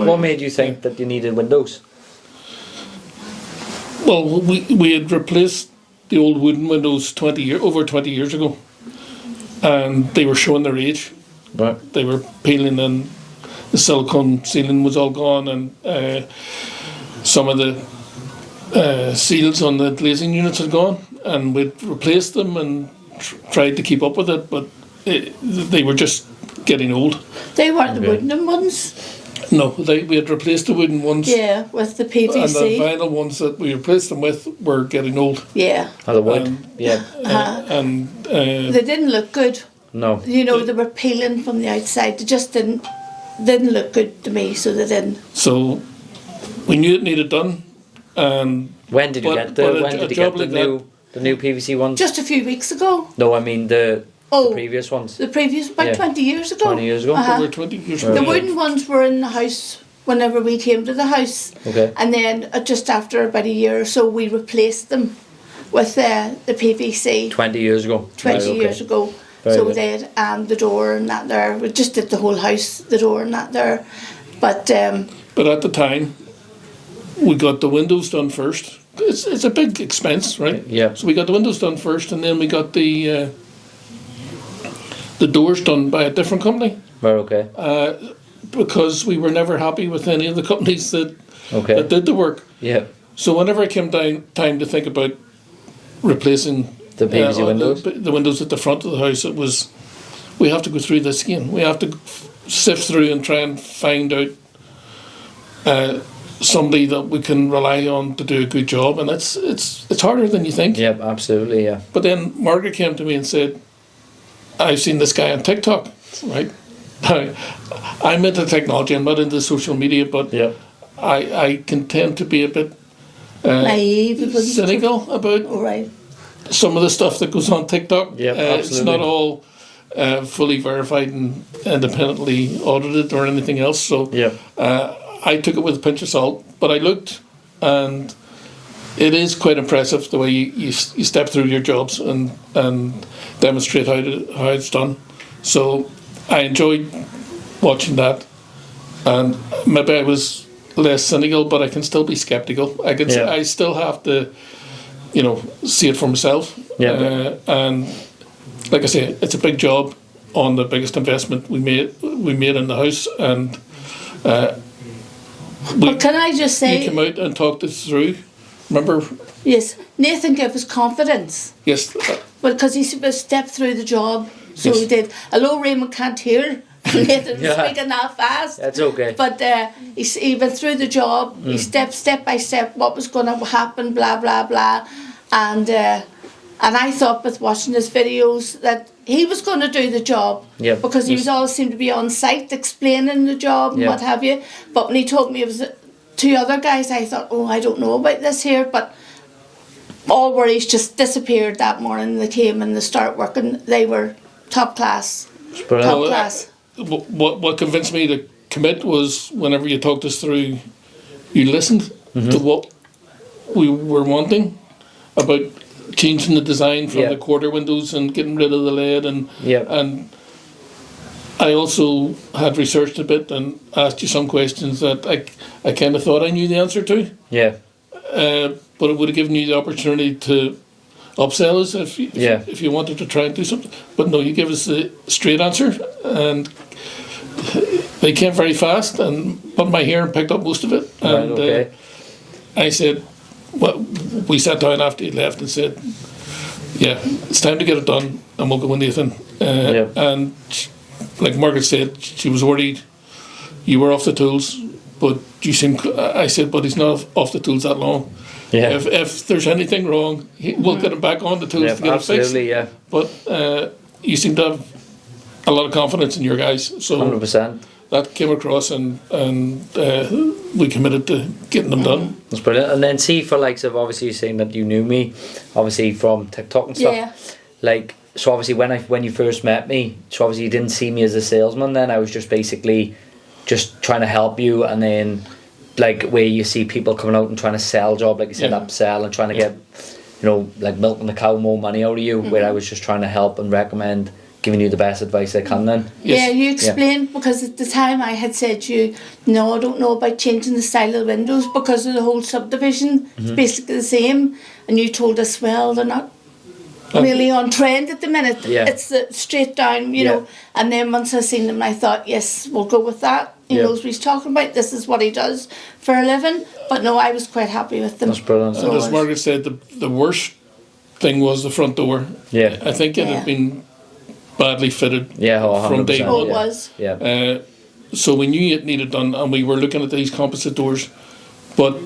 What made you think that you needed windows? Well, we had replaced the old wooden windows over 20 years ago, and they were showing their age. Right. They were peeling, and the silicone ceiling was all gone, and some of the seals on the glazing units had gone, and we'd replaced them and tried to keep up with it, but they were just getting old. They weren't the wooden ones. No, we had replaced the wooden ones. Yeah, with the PVC. And the vinyl ones that we replaced them with were getting old. Yeah. Oh, the wood. Yeah. They didn't look good. No. You know, they were peeling from the outside. They just didn't look good to me, so they didn't. So we knew it needed done. And when did you get the new PVC ones? Just a few weeks ago. No, I mean the previous ones. The previous, about 20 years ago. 20 years ago? Over 20 years ago. The wooden ones were in the house whenever we came to the house. Okay. And then just after about a year or so, we replaced them with the PVC. 20 years ago? 20 years ago. Very so good. we did, and the door and that there. We just did the whole house, the door and that there. But at the time, we got the windows done first. It's a big expense, right? Yeah. So we got the windows done first, and then we got the doors done by a different company. Right, okay. Because we were never happy with any of the companies that did the work. Yeah. So whenever it came time to think about replacing the PVC windows, the windows at the front of the house, it was, we have to go through this again. We have to sift through and try and find out somebody that we can rely on to do a good job, and it's harder than you think. Yeah, absolutely, yeah. But then Margaret came to me and said, I've seen this guy on TikTok, right? I'm into technology, I'm not into social media, but I can tend to be a bit naive, cynical about some of the stuff that goes on TikTok. Yeah, absolutely. It's not all fully verified and independently audited or anything else. So I took it with a pinch of salt, but I looked, and it is quite impressive the way you step through your jobs and demonstrate how it's done. So I enjoyed watching that, and maybe I was less cynical, but I can still be skeptical. I still have to, see it for myself. And like I say, it's a big job on the biggest investment we made in the house, and can I just say, you came out and talked us through. Remember? Yes, Nathan gave us confidence. Yes. Because he stepped through the job, so he did. Although Raymond can't hear, Nathan's speaking that fast. That's okay. But he went through the job. He stepped step by step what was going to happen, blah blah blah, and I thought with watching his videos that he was going to do the job because he was always seemed to be on site explaining the job and what have you. But when he told me it was 2 other guys, I thought, I don't know about this here, but all worries just disappeared that morning. They came and they start working. They were top class. Top class. What convinced me to commit was whenever you talked us through, you listened to what we were wanting about changing the design from the quarter windows and getting rid of the lead, and I also had researched a bit and asked you some questions that I kind of thought I knew the answer to. Yeah. But it would have given you the opportunity to upsell us if you wanted to try and do something. But no, you gave us the straight answer, and they came very fast, and put my hair and picked up most of it. And I said, we sat down after he left and said, it's time to get it done, and we'll go with Nathan. And like Margaret said, she was worried you were off the tools, but I said, but he's not off the tools that long. Yeah. If there's anything wrong, we'll get him back on the tools to get it fixed. Yeah. But you seem to have a lot of confidence in your guys. So 100%. That came across, and we committed to getting them done. That's brilliant. And then see, for likes of, obviously you're saying that you knew me, obviously from TikTok and stuff. Yeah. Like, so obviously when you first met me, so obviously you didn't see me as a salesman then. I was just basically just trying to help you, and then like where you see people coming out and trying to sell job, like you said, upsell and trying to get, like milking the cow more money out of you, where I was just trying to help and recommend giving you the best advice I can then. Yeah, you explained, because at the time I had said to you, no, I don't know about changing the style of the windows because of the whole subdivision. It's basically the same. And you told us, well, they're not really on trend at the minute. Yeah. It's the straight down, you know. And then once I seen them, I thought, yes, we'll go with that. He knows what he's talking about. This is what he does for a living. But no, I was quite happy with them. That's brilliant. And as Margaret said, the worst thing was the front door. Yeah. I think it had been badly fitted from day one. Oh, it was. Yeah. So we knew it needed done, and we were looking at these composite doors, but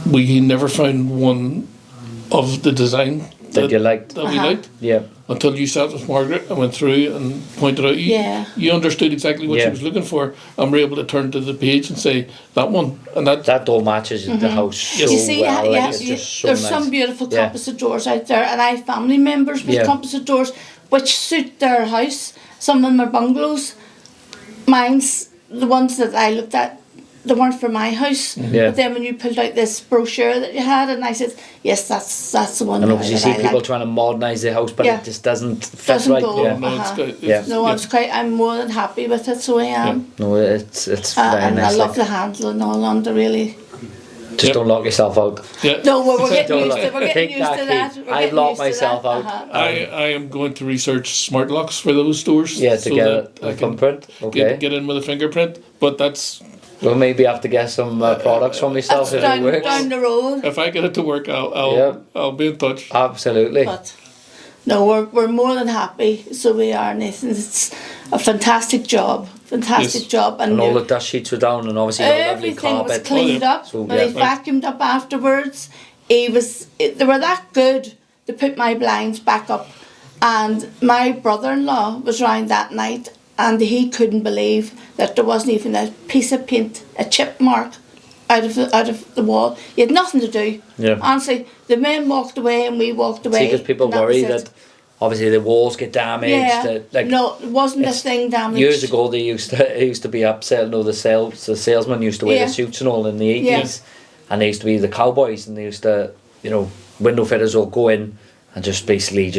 we never found one of the design that you liked. That we liked. Yeah. Until you sat with Margaret and went through and pointed out, you understood exactly what she was looking for, and were able to turn to the page and say, that one, and that door matches the house so you see, well. It's just so there's nice. some beautiful composite doors out there, and I have family members with composite doors which suit their house. Some of them are bungalows. Mine's, the ones that I looked at, they weren't for my house. But then when you pulled out this brochure that you had, and I said, yes, that's the one. And obviously you see people trying to modernise the house, but it just doesn't fit right. Go. I'm more than happy with it, so I am. No, it's very and nice. I love the handle and all under, really. Just don't lock yourself out. No, we're getting used to that. I've locked myself out. I am going to research smart locks for those doors. Yeah, to get a thumbprint. Okay. Get in with a fingerprint, but that's... We'll maybe have to get some products from yourself if it works. Down the road. If I get it to work, I'll be in touch. Absolutely. But no, we're more than happy. So we are, Nathan. It's a fantastic job. Job. And all the dust sheets were down, and obviously the lovely carpet. Everything was cleaned up. So, when he vacuumed up afterwards, they were that good to put my blinds back up. And my brother-in-law was round that night, and he couldn't believe that there wasn't even a piece of paint, a chip mark out of the wall. You had nothing to do. Yeah. Honestly, the men walked away and we walked away. See, because people worry that obviously the walls get damaged. Yeah. No, it wasn't a thing damaged. Years ago, it used to be upsell. No, the salesman used to wear the suits and all in the 80s, and they used to be the cowboys, and they used to, window fitters will go in and just basically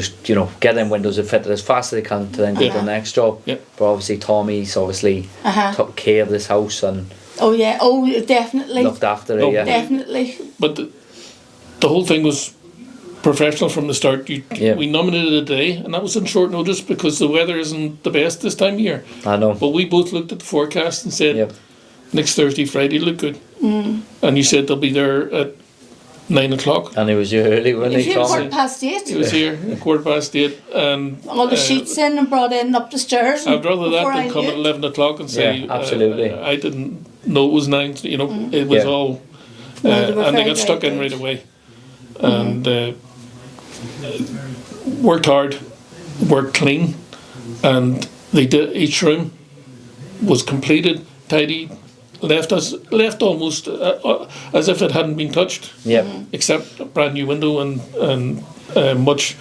get them windows fitted as fast as they can to then go to the next job. Yep. But obviously Tommy's took care of this house and definitely looked after it. Yeah, definitely. But the whole thing was professional from the start. We nominated a day, and that was on short notice because the weather isn't the best this time of year. I know. But we both looked at the forecast and said, next Thursday, Friday look good. And you said they'll be there at 9 o'clock. And it was early when he told me. 8:15. He was here at 8:15, and all the sheets in and brought in up the stairs. I'd rather that than come at 11 o'clock and say, absolutely. I didn't know it was 9. It was all, and they got stuck in right away, and worked hard, worked clean, and they did. Each room was completed, tidy. Left almost as if it hadn't been touched. Except a brand new window and much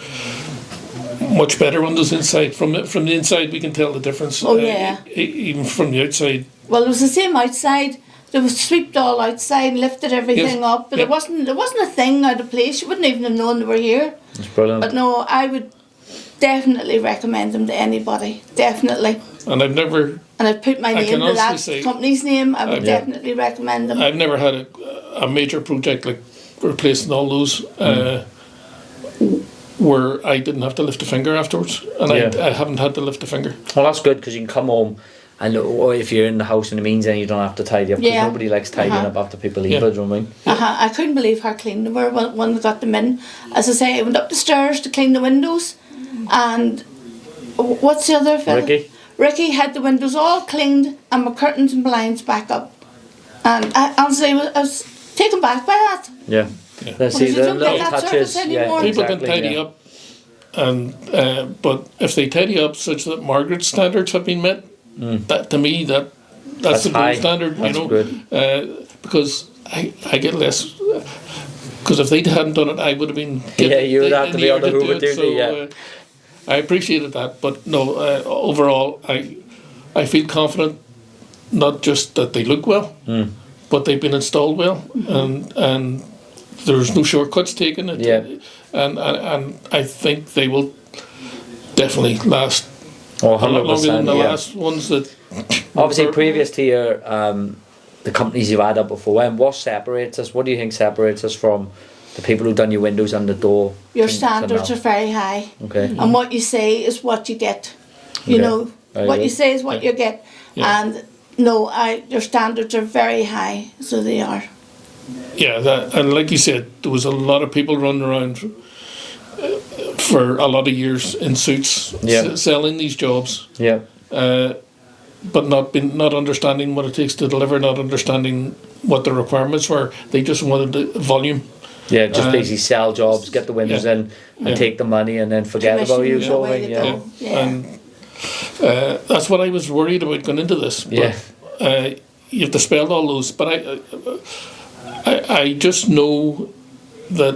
better windows inside. From the inside, we can tell the difference. Even from the outside. Well, it was the same outside. There was swept all outside, lifted everything up, but it wasn't a thing out of place. You wouldn't even have known they were here. It's brilliant. But no, I would definitely recommend them to anybody. Definitely. And I'd put my name to that company's name. I would definitely recommend them. I've never had a major project like replacing all those where I didn't have to lift a finger afterwards, and I haven't had to lift a finger. Well, that's good because you can come home, and if you're in the house and it means then you don't have to tidy up because nobody likes tidying up after people leave. You know what I mean? I couldn't believe how clean they were when we got them in. As I say, I went up the stairs to clean the windows, and what's the other fellow? Ricky had the windows all cleaned and my curtains and blinds back up. And I was taken back by that. Yeah. See, the little touches. People can tidy up, and but if they tidy up such that Margaret's standards have been met, that to me that's the gold standard. That's good. Because I get less. Because if they hadn't done it, I would have been. You would have to be on the Hoover duty. I appreciated that, but no. Overall, I feel confident, not just that they look well, but they've been installed well, and there's no shortcuts taken. And I think they will definitely last Oh, a lot longer than 100%. the Yeah. last ones that. Obviously, previous to your the companies you've had up before, and what separates us? What do you think separates us from the people who've done your windows and the door? Your standards are very high. Okay. And what you say is what you get. You Okay. know, Very what good. you say is what you get. Yeah. And no, your standards are very high, so they are. Yeah, and like you said, there was a lot of people running around for a lot of years in suits, Yeah. selling these jobs, Yeah. but not understanding what it takes to deliver, not understanding what the requirements were. They just wanted the volume. Yeah, just basically sell jobs, get the windows Yeah. in, and Yeah. take the money, and then forget about you, Commission, sort of away thing. they Yeah. go. Yeah. And that's what I was worried about going into this. But, Yeah. you have to spell all those, but I just know that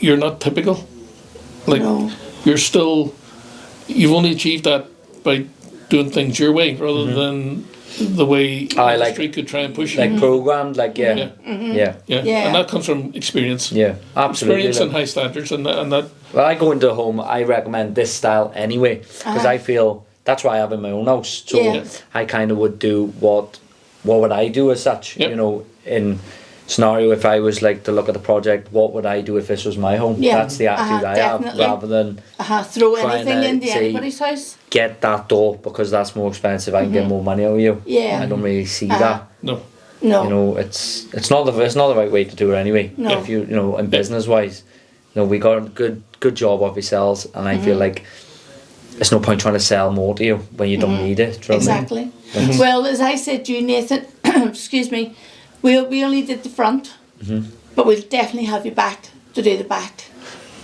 you're not typical. Like No. you've only achieved that by doing things your way rather than the way I the like- street could try and push you. Like programmed, like yeah, Yeah. yeah, Yeah. And that comes from experience. yeah, absolutely. Experience and like- high standards, and that. When I go into a home, I recommend this style anyway, because I feel that's why I have in my own house. So Yeah. I kind of would do what would I do as such? Yep. You know, in scenario, if I was like to look at the project, what would I do if this was my home? Yeah. That's the attitude I have, Definitely. rather than Throw Trying anything to into say- anybody's house. get that door because that's more expensive. I can get more money out of you. Yeah. I don't really see that. No. No. You know, it's not the right way to do it anyway. No. If you know, in business wise, you know, we got a good job of yourselves, and I feel like there's no point trying to sell more to you when you don't need it. Do you know what I mean? Exactly. Well, as I said to you, Nathan, excuse me, we only did the front, but we'll definitely have you back to do the back.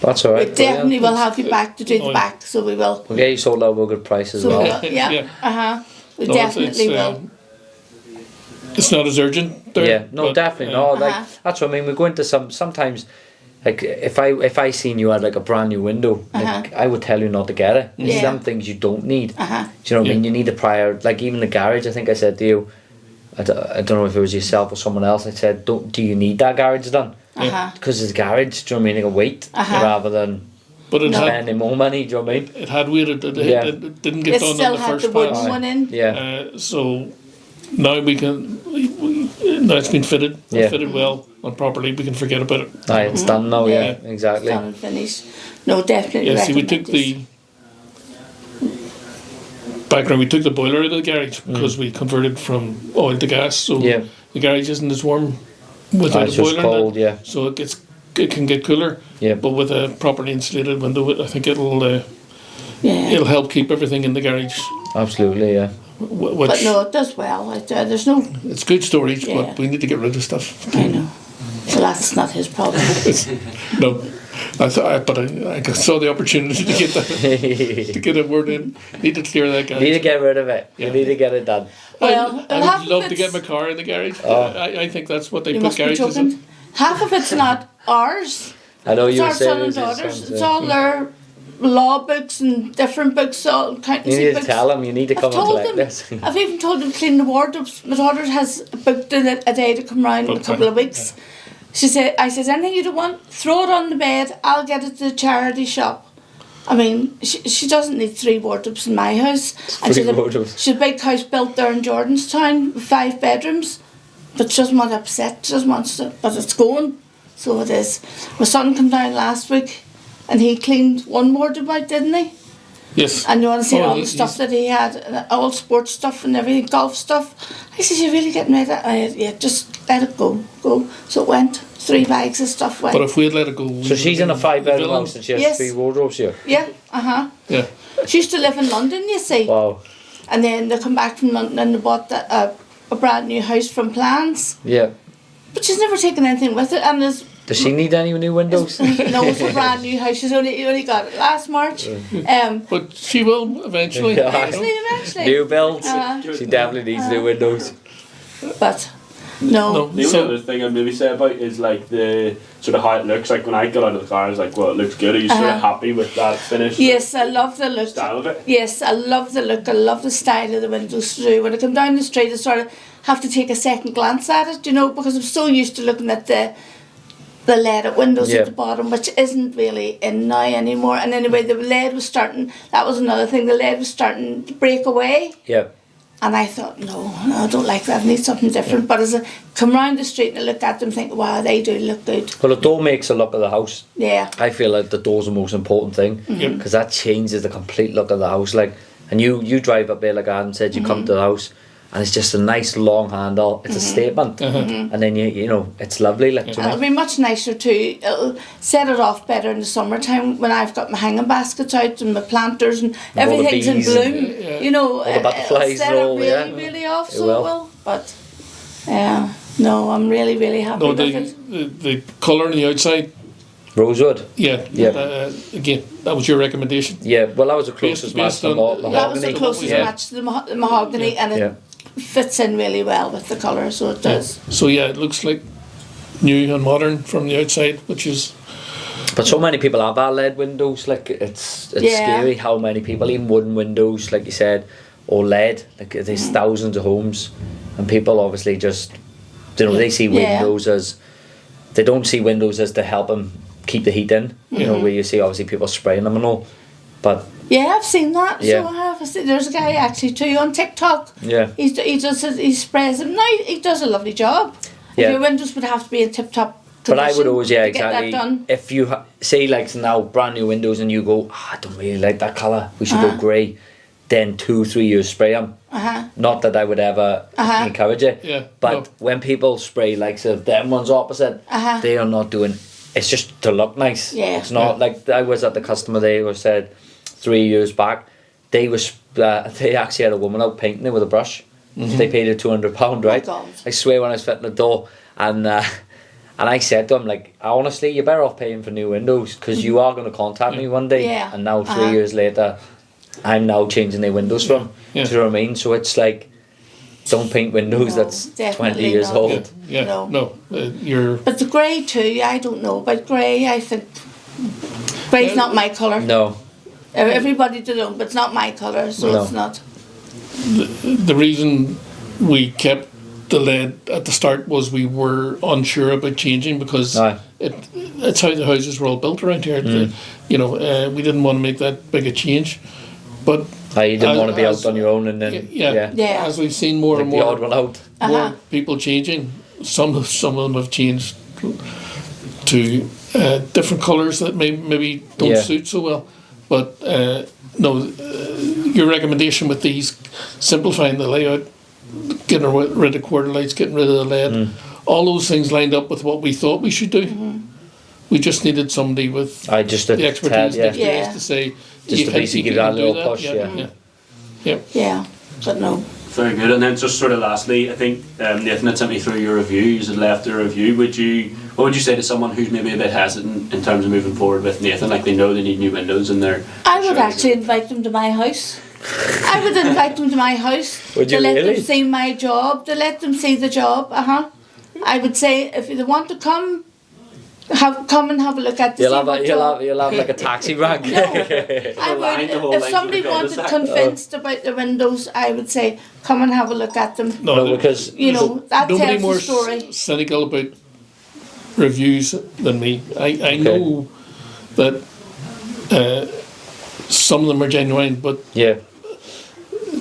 That's all right. We definitely brilliant. will have you back to do the Oh, yeah. back, so we will. We'll get you sold out with a good price as So well. yeah, Yeah. We No, definitely will. It's not as urgent. There, Yeah, no, but, definitely. No, like Uh-huh. that's what I mean. We go into sometimes. Like if I seen you had like a brand new window, like I would tell you not to get it. There's Yeah. some things you don't need. Uh-huh. Do you know what I mean? You need a prior, like even the garage. I think I said to you, I don't know if it was yourself or someone else. I said, do you need that garage done? Because it's a garage. Do you know what I mean? Like a weight rather than But it had spending more money. Do you know what I mean? it had waited. It didn't get It done still on the had first the wooden pass. one in. Yeah. So now we can. Now it's been fitted. Yeah. Fitted well and properly. We can forget about it. Aye, it's done now. Yeah, exactly. Done and finished. No, definitely. Yeah. See, we took recommend the background. We took the boiler out of the garage because we converted from oil to gas. So Yeah. the garage isn't as warm without It's a just boiler. cold. Yeah, So it can get cooler. yeah. But with a properly insulated window, I think Yeah. it'll help keep everything in the garage. Absolutely. Yeah. Which But no, it does well. There's no. it's good storage, Yeah. but we need to get rid of stuff. I know. Well, that's not his problem. No, I saw the opportunity to get that, to get a word in. Need to clear that You need to garage. get rid of it. You Yeah. need to get it done. Well, I half would of love to it's- get my car in the garage. Oh. I think that's what they You put must be garages joking. in. Half of it's not ours. I know It's you were our saying son it and was your daughters. son's, It's all their law books and different books, all You accountancy need to books. tell them. You need to I've come and told collect them. this. I've even told them to clean the wardrobes. My daughter has booked in a day to come round in a Okay. couple of weeks. She said, I said, anything you don't want, throw it on the bed. I'll get it to the charity shop. I mean, she doesn't need 3 wardrobes in my house. And Three she's wardrobes. she's a big house built there in Jordanstown, 5 bedrooms. But she doesn't want to upset. She just wants to, but it's going. So it is. My son came down last week and he cleaned 1 wardrobe out, didn't he? Yes. And you want to see Oh, all the he's- stuff that he had, all sports stuff and everything, golf stuff. I said, you're really getting rid of it? I said, yeah, just let it go. So it went. 3 bags of stuff went. But if we had let it go, So she's in a 5-bedroom villain. house and she has Yes. 3 wardrobes here. Yeah, Yeah. She used to live in London, you see. Wow. And then they come back from London and they bought a brand new house from Plans. Yeah. But she's never taken anything with it. And there's Does she need any new windows? no, it's a brand new house. She's only got it last March. But she will eventually. Yeah. Eventually. New builds? Uh-huh. She definitely needs new windows. But no. No. The only So- other thing I'd maybe say about is like the sort of how it looks. Like when I got out of the car, I was like, well, it looks good. Are you sort of happy with that finish? Yes, I love the look. Style of it? Yes, I love the look. I love the style of the windows too. When I come down the street, I sort of have to take a second glance at it, you know, because I'm so used to looking at the the leaded windows Yeah. at the bottom, which isn't really in now anymore. And anyway, the lead was starting, that was another thing, the lead was starting to break away. Yeah. And I thought, no, I don't like that, I need something different. But as I come round the street and I look at them, think, wow, they do look good. Well, the door makes a look of the house. Yeah. I feel like the door's the most important thing because that changes the complete look of the house. Like, and you drive up there, like Adam said, you come to the house and it's just a nice long handle. It's a statement, and then you know it's lovely. Like, to It'll me. be much nicer too. It'll set it off better in the summertime when I've got my hanging baskets out and my planters and all the everything's in bees bloom. You know, all the butterflies it'll set and it all, really, yeah. really off. It So will. it will. But no, I'm really, really happy No, with it. the colour on the outside, Rosewood. yeah. Yeah. Again, that was your recommendation. Yeah, well, that was the closest match based to on- mahogany. That was the closest Yeah. match to the mahogany, and it Yeah. fits in really well with the colour. So it does. So yeah, it looks like new and modern from the outside, which is But so many people have our LED windows. Like, it's Yeah. scary how many people, even wooden windows, like you said, or LED. Like, there's thousands of homes, and people obviously just, you know, they see Yeah. windows as, they don't see windows as to help them keep the heat in. You know, where you see obviously people spraying them and all. But Yeah, I've seen that. Yeah. So I have. There's a guy actually too on TikTok. yeah, He sprays them. No, he does a lovely job. Yeah. Your windows would have to be in tip top. but I would always, yeah, to get exactly. that done. If you say like now brand new windows and you go, I don't really like that colour, we should go grey. Then 2-3 years spray them. Not that I would ever encourage it. Yeah, But no. when people spray like so them ones opposite, they are not doing. It's just to look nice. Yeah. It's not like I was at the customer there who said 3 years back, they actually had a woman out painting it with a brush. They paid her £200, right? God. I swear when I was fitting the door and I said to him, like, honestly, you're better off paying for new windows because you are going to contact me one day. Yeah. And now 3 years later, I'm now changing their windows from. Yeah. Do you know what I mean? So it's like, don't paint windows No, that's 20 definitely years not. old. yeah. No. No, you're But the grey too, I don't know about grey. I think grey's not my colour. No. Everybody do know, but it's not my colour, so No. it's not. the reason we kept the lead at the start was we were unsure about changing because Aye. it's how the houses were all built around here. You know, we didn't want to make that big a change, but You didn't As- want to be out as- on your own and then, yeah, Yeah. as we've seen more like and the odd more, one out. more people changing, some of them have changed to different colours that maybe don't Yeah. suit so well. But no, your recommendation with these, simplifying the layout, getting rid of quarter lights, getting rid of the LED, all those things lined up with what we thought we should do. We just needed somebody with I just the expertise and yeah. experience Yeah. to say, Just "Do you to think basically you give that can do little push, yeah. yeah. Yeah, but no. Very good. And then just sort of lastly, I think Nathan had sent me through your review. You had left a review. What would you say to someone who's maybe a bit hesitant in terms of moving forward with Nathan? Like they know they need new windows and they're. I would sure actually invite them to my house. I would invite them to my house Would you to let really? them see my job, to let them see the job. I would say if they want to come and have a look at the You'll have like a taxi rank. I line the whole would, if length somebody of the wanted cul-de-sac. convinced about the windows, I would say come and have a look at them. No, because You know, that Nobody tells more the story. cynical about reviews than me. I know that some of them are genuine, but yeah,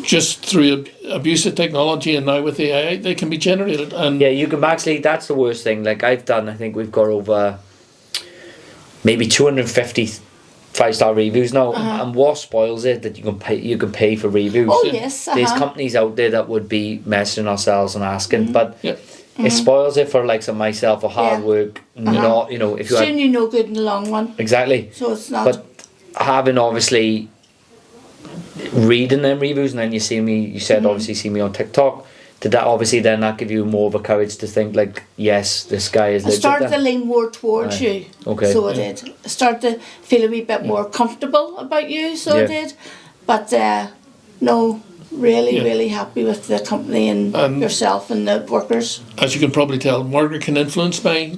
just through abuse of technology and now with AI, they can be generated. And yeah, you can actually. That's the worst thing. Like I think we've got over maybe 250 5-star reviews now. And what spoils it that you can pay for reviews. Oh yes, There's companies out there that would be messaging ourselves and asking, but yeah, it spoils it for like some myself for hard Yeah. work. Not if you soon had, you know good in the long run. exactly. So it's not. But having obviously reading them reviews and then you said obviously see me on TikTok, did that obviously then that give you more of a courage to think like, yes, this guy is I legit started to then? lean more towards Aye. you. Okay. So I did. I started to feel a wee bit more comfortable about you, so I Yeah. did. But no, really, Yeah. really happy with the company and yourself and the workers. as you can probably tell, Margaret can influence my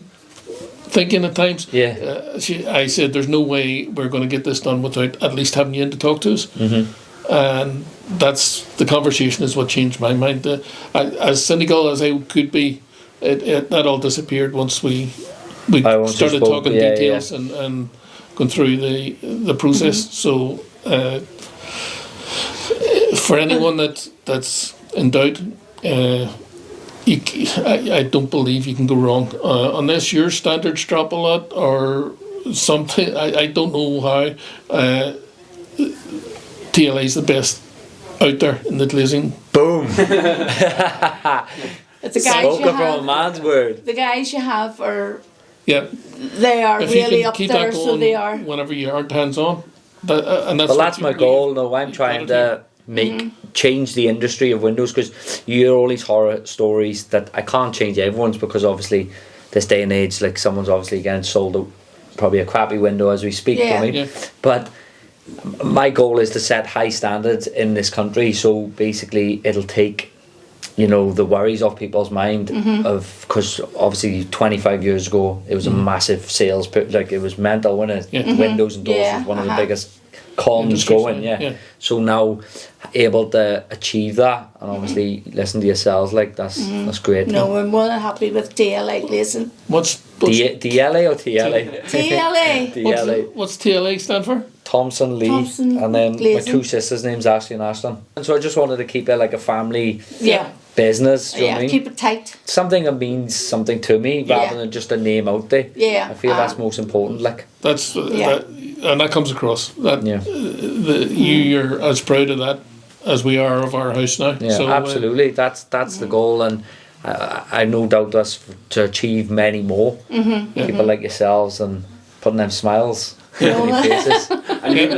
thinking at times. Yeah. I said, there's no way we're going to get this done without at least having you in to talk to us. And that's the conversation is what changed my mind. As cynical as I could be, that all disappeared once we we once you started spoke, talking details and going through the process. So for anyone that's in doubt, I don't believe you can go wrong unless your standards drop a lot or something. I don't know how. TLA is the best out there in the glazing. Boom. The guys Spoken from a man's word. The guys you have are. Yeah. They are If really you can up keep there, that going so they are. whenever you aren't hands on. And that's Well, that's my goal. No, I'm trying to change the industry of windows, because you hear all these horror stories that I can't change everyone's, because obviously this day and age, like, someone's obviously getting sold probably a crappy window as we speak. Yeah. I mean? Yeah. But my goal is to set high standards in this country, so basically it'll take, you know, the worries off people's mind of, because obviously 25 years ago it was a massive sales like, it was mental, wasn't it? Windows and doors was one of the biggest cons Industries, going. yeah. So now able to achieve that, and obviously listen to yourselves, like, that's great. No, we're more than happy with TLA glazing. What's DLA or TLA? TLA. TLA. what's TLA stand for? Thompson, Lee, Thompson, and then Glazing. my two sisters' names, Ashley and Ashton. And so I just wanted to keep it like a family Yeah. business. Do you know what I mean? Keep it tight. Something that means something to me, rather than just a name out there. Yeah. I feel that's most important. Like, That's and that comes across. That Yeah. you're as proud of that as we are of our house now. yeah, So, absolutely. That's the goal, and I no doubt us to achieve many more. People like yourselves and putting them smiles on your faces. And you